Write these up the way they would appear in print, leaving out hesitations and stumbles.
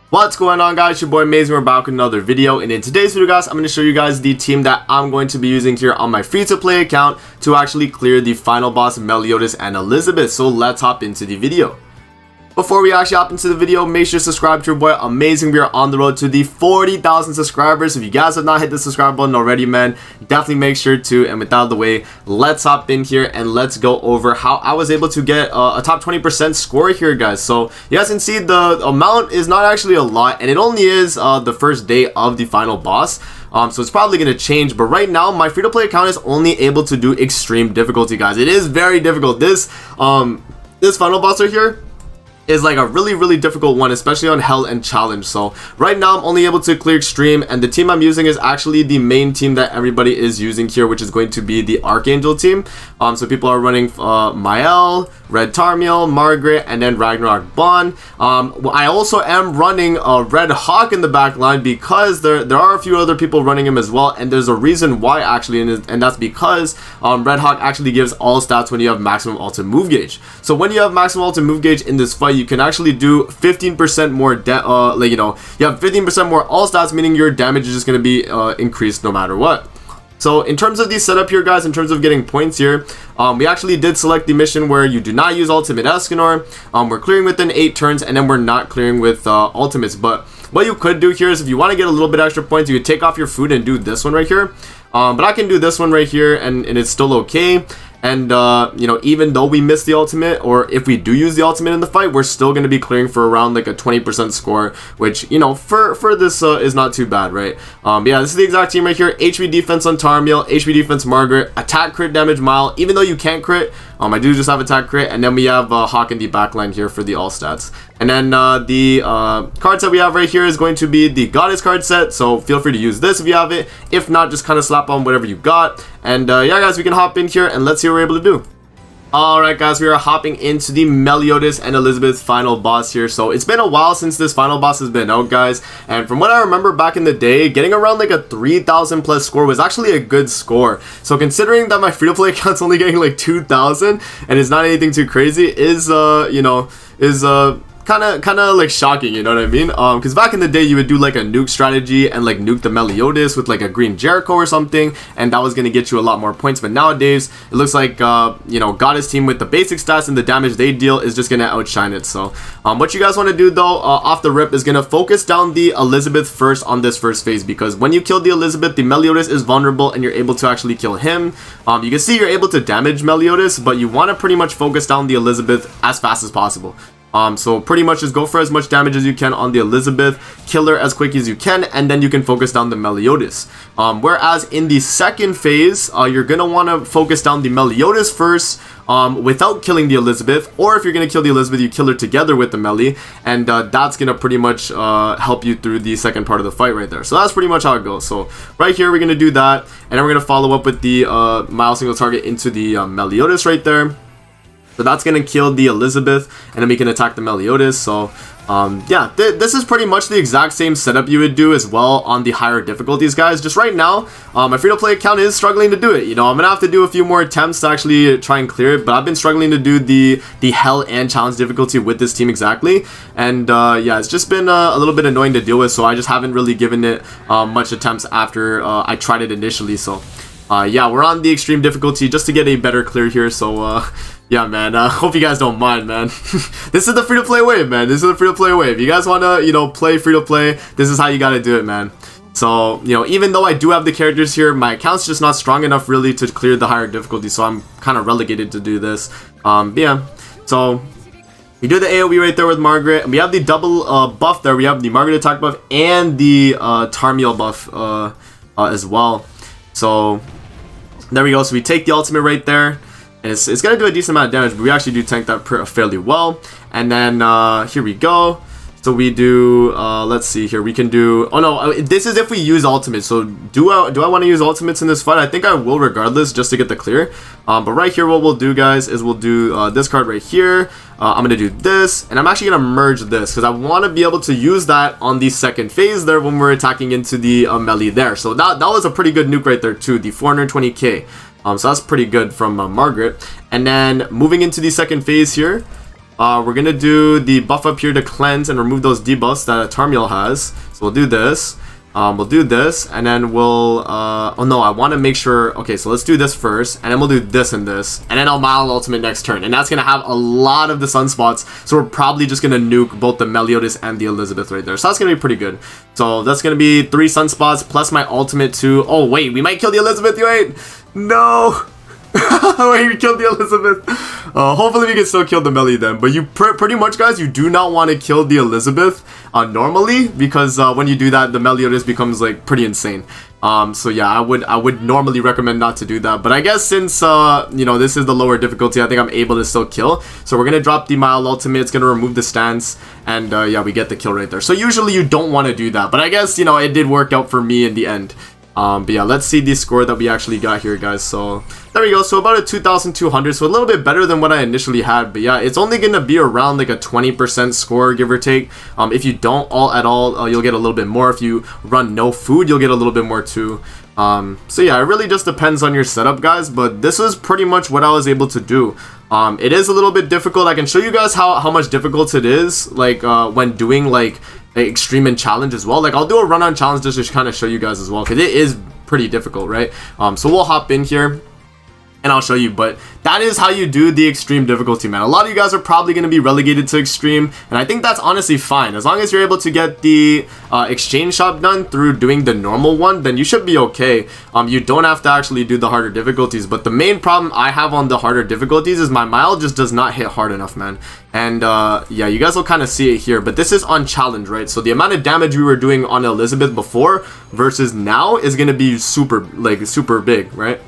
What's going on, guys? Your boy Amazing. We're back with another video, and in today's video, guys, I'm going to show you guys the team that I'm going to be using here on my free-to-play account to actually clear the final boss Meliodas and Elizabeth. So let's hop into the video. Before we actually hop into the video, make sure to subscribe to your boy Amazing. We are on the road to the 40,000 subscribers. If you guys have not hit the subscribe button already, man, definitely make sure to. And with that out of the way, let's hop in here and let's go over how I was able to get a top 20% score here, guys. So you guys can see the amount is not actually a lot, and it only is the first day of the final boss. So it's probably going to change, but right now my free-to-play account is only able to do extreme difficulty, guys. It is very difficult. This final boss right here is like a really difficult one, especially on Hell and Challenge. So right now I'm only able to clear extreme, and the team I'm using is actually the main team that everybody is using here, which is going to be the Archangel team. So people are running Mael, Red Tarmiel, Margaret, and then Ragnarok Bond. I also am running Red Hawk in the back line because there are a few other people running him as well, and there's a reason why actually, and that's because Red Hawk actually gives all stats when you have maximum ultimate move gauge. So when you have maximum ultimate move gauge in this fight, you can actually do 15% more you have 15% more all stats, meaning your damage is just going to be increased no matter what. So in terms of the setup here, guys, in terms of getting points here, we actually did select the mission where you do not use ultimate Escanor. We're clearing within 8 turns, and then we're not clearing with ultimates. But what you could do here is, if you want to get a little bit extra points, you could take off your food and do this one right here. But I can do this one right here, and it's still okay. And even though we miss the ultimate, or if we do use the ultimate in the fight, we're still going to be clearing for around like a 20% score, which, for this is not too bad, right? Yeah, this is the exact team right here. HP defense on Tarmiel, HP defense Margaret, attack crit damage Mile, even though you can't crit. I do just have attack crit, and then we have Hawk in the backline here for the all stats. And then the card set we have right here is going to be the Goddess card set, so feel free to use this if you have it. If not, just kind of slap on whatever you got. And yeah, guys, we can hop in here and let's see what we're able to do. Alright, guys, we are hopping into the Meliodas and Elizabeth final boss here. So it's been a while since this final boss has been out, guys, and from what I remember back in the day, getting around like a 3,000 plus score was actually a good score. So considering that my free-to-play account's only getting like 2,000 and it's not anything too crazy, is kind of like shocking, you know what I mean? Because back in the day, you would do like a nuke strategy and like nuke the Meliodas with like a green Jericho or something, and that was going to get you a lot more points. But nowadays, it looks like Goddess team with the basic stats and the damage they deal is just going to outshine it. So what you guys want to do though, off the rip, is going to focus down the Elizabeth first on this first phase, because when you kill the Elizabeth, the Meliodas is vulnerable and you're able to actually kill him. You can see you're able to damage Meliodas, but you want to pretty much focus down the Elizabeth as fast as possible. So pretty much just go for as much damage as you can on the Elizabeth, kill her as quick as you can, and then you can focus down the Meliodas. Whereas in the second phase, you're going to want to focus down the Meliodas first, without killing the Elizabeth, or if you're going to kill the Elizabeth, you kill her together with the Melly, and that's going to pretty much help you through the second part of the fight right there. So that's pretty much how it goes. So right here, we're going to do that, and then we're going to follow up with the Mile single target into the Meliodas right there. So that's going to kill the Elizabeth, and then we can attack the Meliodas. So yeah, this is pretty much the exact same setup you would do as well on the higher difficulties, guys. Just right now, my free-to-play account is struggling to do it. I'm going to have to do a few more attempts to actually try and clear it, but I've been struggling to do the Hell and Challenge difficulty with this team exactly. And yeah, it's just been a little bit annoying to deal with, so I just haven't really given it much attempts after I tried it initially. So yeah, we're on the extreme difficulty just to get a better clear here. So yeah, man, hope you guys don't mind, man. This is the free-to-play way, man. This is the free-to-play way. If you guys want to, play free-to-play, this is how you got to do it, man. So, even though I do have the characters here, my account's just not strong enough really to clear the higher difficulty, so I'm kind of relegated to do this. Yeah, so we do the AoE right there with Margaret, and we have the double buff there. We have the Margaret attack buff and the Tarmiel buff as well. So there we go. So we take the ultimate right there. And it's going to do a decent amount of damage, but we actually do tank that fairly well. And then here we go. So we do, let's see here. We can do, oh no, this is if we use ultimates. So do I want to use ultimates in this fight? I think I will regardless, just to get the clear. But right here, what we'll do, guys, is we'll do this card right here. I'm going to do this, and I'm actually going to merge this because I want to be able to use that on the second phase there when we're attacking into the melee there. So that was a pretty good nuke right there too, the 420k. So that's pretty good from Margaret. And then moving into the second phase here, We're gonna do the buff up here to cleanse and remove those debuffs that Tarmiel has. So we'll do this. We'll do this, and then we'll, oh no, I want to make sure, okay, so let's do this first, and then we'll do this and this, and then I'll Mile Ultimate next turn, and that's going to have a lot of the sunspots, so we're probably just going to nuke both the Meliodas and the Elizabeth right there, so that's going to be pretty good. So that's going to be 3 sunspots, plus my ultimate 2, oh wait, we might kill the Elizabeth, wait, no! Wait, we killed the Elizabeth. Hopefully we can still kill the Melly then. But you pretty much, guys, you do not want to kill the Elizabeth normally, because when you do that, the Meliodas becomes like pretty insane. So yeah, I would normally recommend not to do that. But I guess since you know, this is the lower difficulty, I think I'm able to still kill. So we're gonna drop the Mile Ultimate. It's gonna remove the stance, and yeah, we get the kill right there. So usually you don't want to do that, but I guess, you know, it did work out for me in the end. But yeah, let's see the score that we actually got here, guys. So there we go. So about a 2,200. So a little bit better than what I initially had. But yeah, it's only going to be around like a 20% score, give or take. If you don't at all, you'll get a little bit more. If you run no food, you'll get a little bit more too. So yeah, it really just depends on your setup, guys. But this is pretty much what I was able to do. It is a little bit difficult. I can show you guys how much difficult it is, like when doing like extreme and challenge as well. Like I'll do a run on challenge just to kind of show you guys as well, because it is pretty difficult, right? So we'll hop in here and I'll show you, but that is how you do the extreme difficulty, man. A lot of you guys are probably going to be relegated to extreme, and I think that's honestly fine. As long as you're able to get the exchange shop done through doing the normal one, then you should be okay. You don't have to actually do the harder difficulties, but the main problem I have on the harder difficulties is my Mile just does not hit hard enough, man. And yeah, you guys will kind of see it here, but this is on challenge, right? So the amount of damage we were doing on Elizabeth before versus now is going to be super big, right?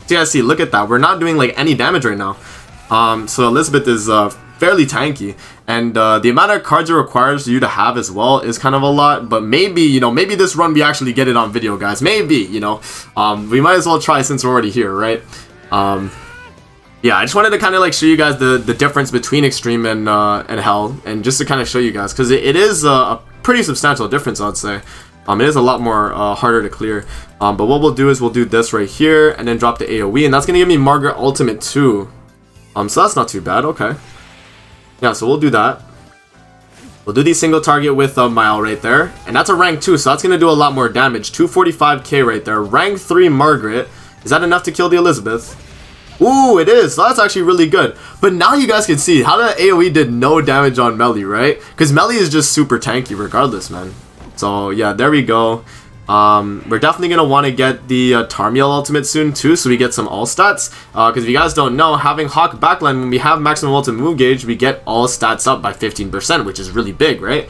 So you guys see, look at that. We're not doing like any damage right now. So Elizabeth is fairly tanky, and the amount of cards it requires you to have as well is kind of a lot. But maybe, you know, maybe this run we actually get it on video, guys. Maybe, you know, we might as well try since we're already here, right? Yeah, I just wanted to kind of like show you guys the difference between extreme and hell, and just to kind of show you guys, because it is a pretty substantial difference, I'd say. It is a lot more harder to clear. But what we'll do is we'll do this right here and then drop the AoE, and that's gonna give me Margaret Ultimate too. So that's not too bad. Okay. Yeah, so we'll do that. We'll do the single target with Mile right there, and that's a rank 2, so that's gonna do a lot more damage. 245k right there. Rank 3 Margaret. Is that enough to kill the Elizabeth? Ooh, it is. So that's actually really good. But now you guys can see how the AoE did no damage on Melly, right? Because Melly is just super tanky regardless, man. So yeah, there we go. We're definitely going to want to get the Tarmiel ultimate soon too, so we get some all stats. Because if you guys don't know, having Hawk backline, when we have maximum ultimate move gauge, we get all stats up by 15%, which is really big, right?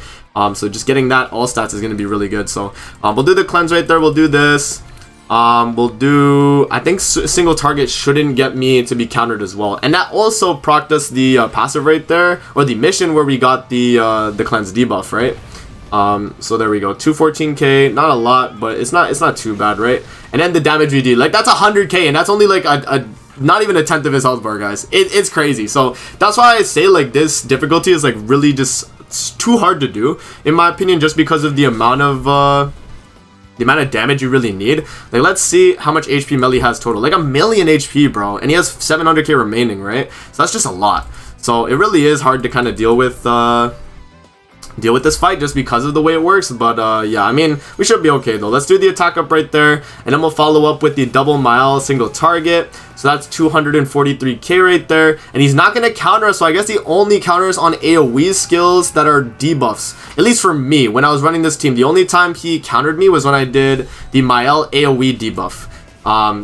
So just getting that all stats is going to be really good. So we'll do the cleanse right there. We'll do this. We'll do, I think single target shouldn't get me to be countered as well, and that also procced us the passive right there, or the mission where we got the cleanse debuff, right? So there we go, 214k, not a lot, but it's not too bad, right? And then the damage we did, like that's 100k, and that's only like a not even a tenth of his health bar, guys. It's crazy. So that's why I say like this difficulty is like really just, it's too hard to do in my opinion, just because of the amount of damage you really need. Like, let's see how much HP Melly has total. Like 1,000,000 HP, bro. And he has 700k remaining, right? So that's just a lot. So it really is hard to kind of deal with this fight just because of the way it works. But yeah, I mean, we should be okay though. Let's do the attack up right there, and then we'll follow up with the double Mile single target. So that's 243k right there, and he's not going to counter us, so I guess he only counters on AoE skills that are debuffs. At least for me, when I was running this team, the only time he countered me was when I did the Mael AoE debuff.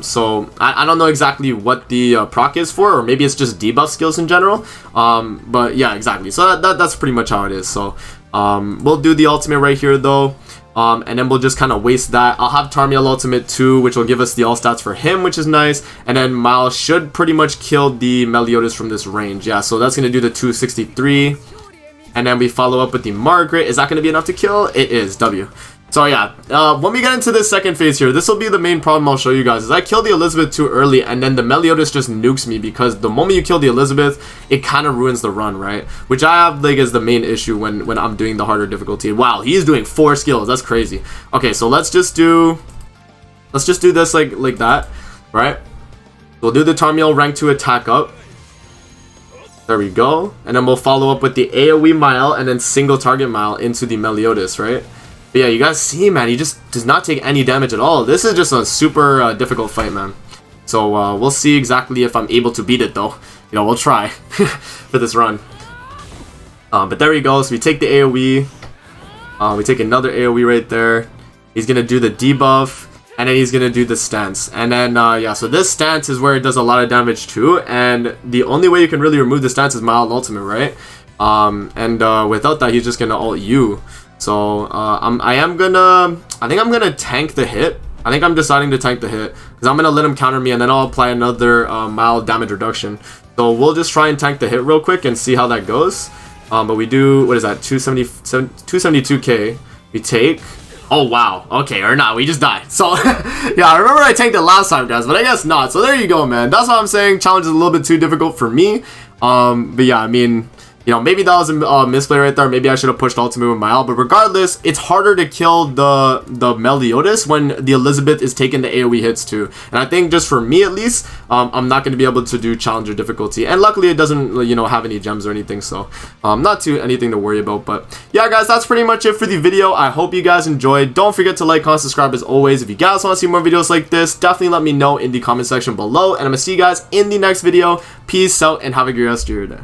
So I don't know exactly what the proc is for, or maybe it's just debuff skills in general. But yeah, exactly. So that's pretty much how it is. So we'll do the ultimate right here though. And then we'll just kind of waste that. I'll have Tarmiel ultimate too, which will give us the all stats for him, which is nice. And then Miles should pretty much kill the Meliodas from this range. Yeah, so that's going to do the 263. And then we follow up with the Margaret. Is that going to be enough to kill? It is. W. So yeah, when we get into this second phase here, this will be the main problem I'll show you guys. Is I killed the Elizabeth too early, and then the Meliodas just nukes me, because the moment you kill the Elizabeth, it kind of ruins the run, right? Which I have like as the main issue when I'm doing the harder difficulty. Wow, he's doing 4 skills. That's crazy. Okay, so let's just do this like that, right? We'll do the Tarmiel rank 2 attack up. There we go. And then we'll follow up with the AoE Mile and then single target Mile into the Meliodas, right? But yeah, you guys see, man, he just does not take any damage at all. This is just a super difficult fight, man. So we'll see exactly if I'm able to beat it, though. You know, we'll try for this run. But there we go. So we take the AoE. We take another AoE right there. He's going to do the debuff. And then he's going to do the stance. And then, yeah, so this stance is where it does a lot of damage too. And the only way you can really remove the stance is mild ultimate, right? Without that, he's just going to ult you. So, I think I'm going to tank the hit. I think I'm deciding to tank the hit. Because I'm going to let him counter me and then I'll apply another mild damage reduction. So we'll just try and tank the hit real quick and see how that goes. But we do, what is that, 272k. We take... Oh, wow. Okay, or not. We just died. So, yeah, I remember I tanked it last time, guys, but I guess not. So, there you go, man. That's what I'm saying. Challenge is a little bit too difficult for me. But, yeah, I mean, you know, maybe that was a misplay right there. Maybe I should have pushed ultimate with Mile. But regardless, it's harder to kill the Meliodas when the Elizabeth is taking the AoE hits too. And I think just for me at least, I'm not going to be able to do challenger difficulty. And luckily it doesn't, you know, have any gems or anything. So not anything to worry about. But yeah, guys, that's pretty much it for the video. I hope you guys enjoyed. Don't forget to like, comment, subscribe as always. If you guys want to see more videos like this, definitely let me know in the comment section below. And I'm going to see you guys in the next video. Peace out and have a great rest of your day.